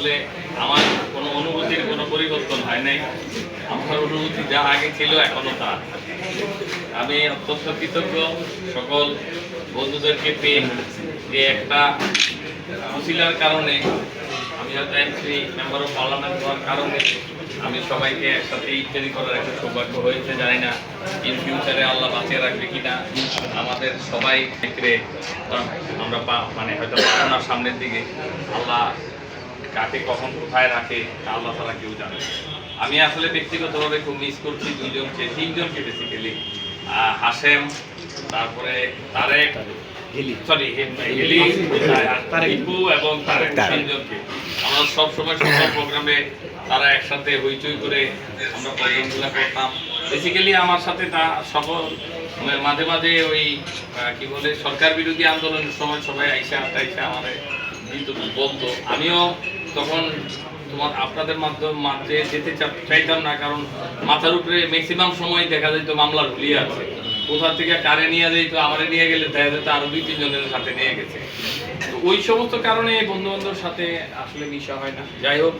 আসলে আমার কোনো অনুভূতির কোনো পরিবর্তন হয় নাই। আমার অনুভূতি যা আগে ছিল এখনো তা। আমি অত্যন্ত কৃতজ্ঞ সকল বন্ধুদেরকে পেয়ে, যে একটা উসিলার কারণে আমি হয়তো এমপি মেম্বার অফ পার্লামেন্ট হওয়ার কারণে আমি সবাইকে একসাথে ইত্যাদি করার একটা সৌভাগ্য হয়েছে। জানি না ইন ফিউচারে আল্লাহ বাঁচিয়ে রাখবে কিনা আমাদের সবাই ক্ষেত্রে। আমরা মানে হয়তো পাওনার সামনের দিকে আল্লাহ কাকে কখন কোথায় রাখে আল্লাহ তারা কেউ জানে। আমি আসলে ব্যক্তিগতভাবে খুব মিস করছি তিনজনকে বেসিক্যালি, হাশেম, তারপরে তারেক, এবং তিনজনকে আমরা সবসময় সকল প্রোগ্রামে তারা একসাথে হইচই করে আমরা প্রোগ্রামগুলো করতাম। বেসিক্যালি আমার সাথে তা সকল মাঝে মাঝে ওই কি বলে সরকার বিরোধী আন্দোলনের সময় সবাই আইসা আমাদের বলতো। আমিও তখন আপনাদের মাঝে যেতে চাইতাম না, কারণ মাথার উপরে ম্যাক্সিমাম সময় দেখা যেত মামলা ঝুলিয়ে আছে। কোথা থেকে কারে নিয়ে যেত, আমারে নিয়ে গেলে দেখা যেত আরো 2-3 জনের সাথে নিয়ে গেছে। তো ওই সমস্ত কারণে বন্ধু বান্ধবের সাথে আসলে মিশা হয় না। যাই হোক।